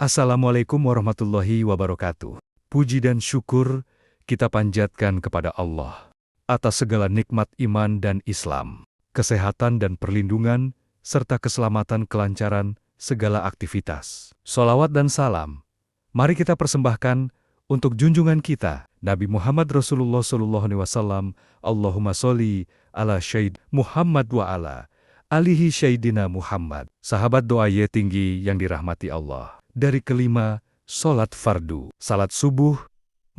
Assalamualaikum warahmatullahi wabarakatuh. Puji dan syukur kita panjatkan kepada Allah atas segala nikmat iman dan Islam, kesehatan dan perlindungan, serta keselamatan kelancaran segala aktivitas. Sholawat dan salam, mari kita persembahkan untuk junjungan kita, Nabi Muhammad Rasulullah SAW. Allahumma sholli ala Syed Muhammad wa ala alihi Syedina Muhammad. Sahabat doa ye tinggi yang dirahmati Allah. Dari kelima, sholat fardu. Salat subuh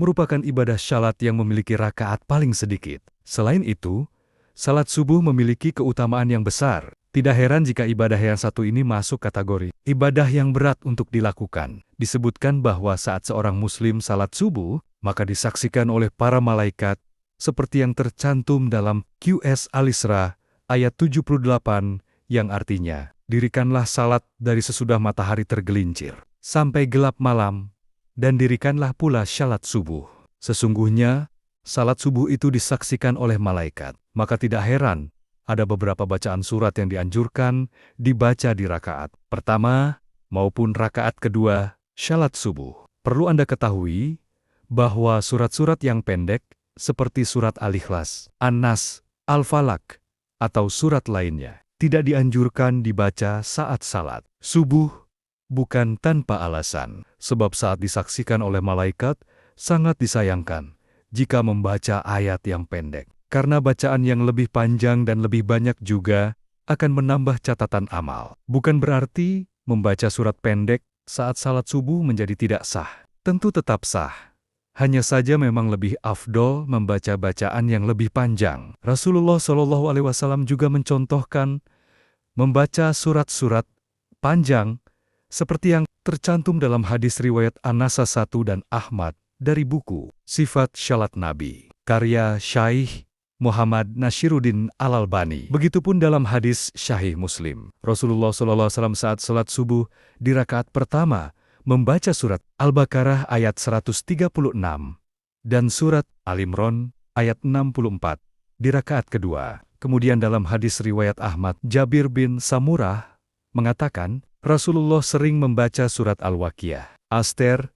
merupakan ibadah syalat yang memiliki rakaat paling sedikit. Selain itu, salat subuh memiliki keutamaan yang besar. Tidak heran jika ibadah yang satu ini masuk kategori ibadah yang berat untuk dilakukan. Disebutkan bahwa saat seorang muslim salat subuh, maka disaksikan oleh para malaikat, seperti yang tercantum dalam QS Al-Isra ayat 78, yang artinya, dirikanlah salat dari sesudah matahari tergelincir sampai gelap malam, dan dirikanlah pula syalat subuh. Sesungguhnya, salat subuh itu disaksikan oleh malaikat. Maka tidak heran, ada beberapa bacaan surat yang dianjurkan dibaca di rakaat pertama maupun rakaat kedua syalat subuh. Perlu Anda ketahui bahwa surat-surat yang pendek seperti surat Al-Ikhlas, An-Nas, Al-Falaq, atau surat lainnya tidak dianjurkan dibaca saat salat subuh, bukan tanpa alasan, sebab saat disaksikan oleh malaikat, sangat disayangkan jika membaca ayat yang pendek. Karena bacaan yang lebih panjang dan lebih banyak juga akan menambah catatan amal. Bukan berarti membaca surat pendek saat salat subuh menjadi tidak sah. Tentu tetap sah. Hanya saja memang lebih afdol membaca bacaan yang lebih panjang. Rasulullah SAW juga mencontohkan membaca surat-surat panjang seperti yang tercantum dalam hadis riwayat An-Nasa 1 dan Ahmad dari buku Sifat Syalat Nabi, karya Syaikh Muhammad Nashiruddin Al-Albani. Begitupun dalam hadis Sahih Muslim, Rasulullah SAW saat salat subuh di rakaat pertama membaca surat Al-Baqarah ayat 136 dan surat Al-Imran ayat 64 di rakaat kedua. Kemudian dalam hadis riwayat Ahmad, Jabir bin Samurah mengatakan, Rasulullah sering membaca surat Al-Waqiah, Aster,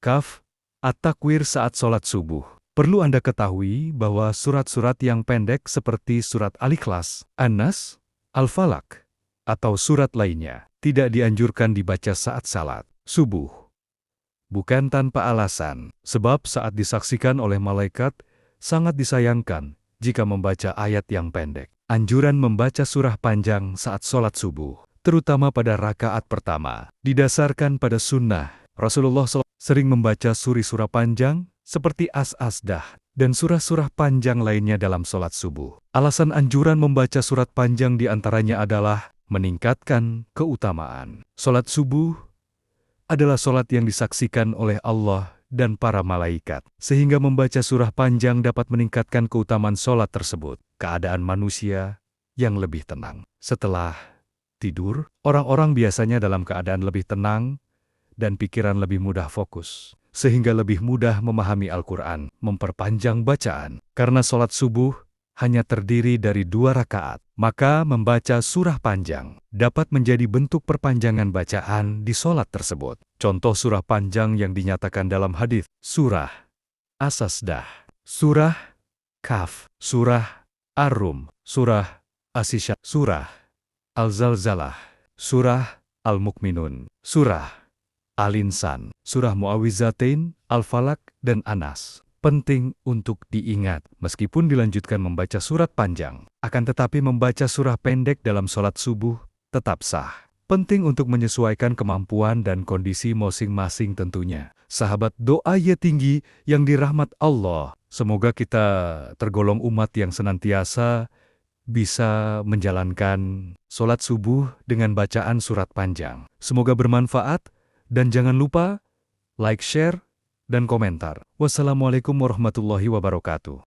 Kaf, At-Takwir saat sholat subuh. Perlu Anda ketahui bahwa surat-surat yang pendek seperti surat Al-Ikhlas, An-Nas, Al-Falaq, atau surat lainnya tidak dianjurkan dibaca saat salat subuh. Bukan tanpa alasan, sebab saat disaksikan oleh malaikat, sangat disayangkan jika membaca ayat yang pendek. Anjuran membaca surah panjang saat sholat subuh, terutama pada rakaat pertama, didasarkan pada sunnah. Rasulullah SAW sering membaca surah panjang seperti As-Asdah dan surah-surah panjang lainnya dalam sholat subuh. Alasan anjuran membaca surat panjang diantaranya adalah meningkatkan keutamaan. Sholat subuh adalah sholat yang disaksikan oleh Allah dan para malaikat, sehingga membaca surah panjang dapat meningkatkan keutamaan sholat tersebut. Keadaan manusia yang lebih tenang. Setelah tidur, orang-orang biasanya dalam keadaan lebih tenang dan pikiran lebih mudah fokus, sehingga lebih mudah memahami Al-Quran, memperpanjang bacaan. Karena sholat subuh hanya terdiri dari 2 rakaat, maka membaca surah panjang dapat menjadi bentuk perpanjangan bacaan di sholat tersebut. Contoh surah panjang yang dinyatakan dalam hadis, surah As-Asdah, surah Kaf, surah Ar-Rum, surah As-Sisya, surah Al-Zalzalah, surah Al-Mukminun, surah Al-Insan, surah Mu'awwizatain, Al-Falaq, dan An-Nas. Penting untuk diingat, meskipun dilanjutkan membaca surat panjang, akan tetapi membaca surah pendek dalam sholat subuh tetap sah. Penting untuk menyesuaikan kemampuan dan kondisi masing-masing tentunya. Sahabat doa ye tinggi yang dirahmat Allah, semoga kita tergolong umat yang senantiasa bisa menjalankan sholat subuh dengan bacaan surat panjang. Semoga bermanfaat. Dan jangan lupa like, share, dan komentar. Wassalamualaikum warahmatullahi wabarakatuh.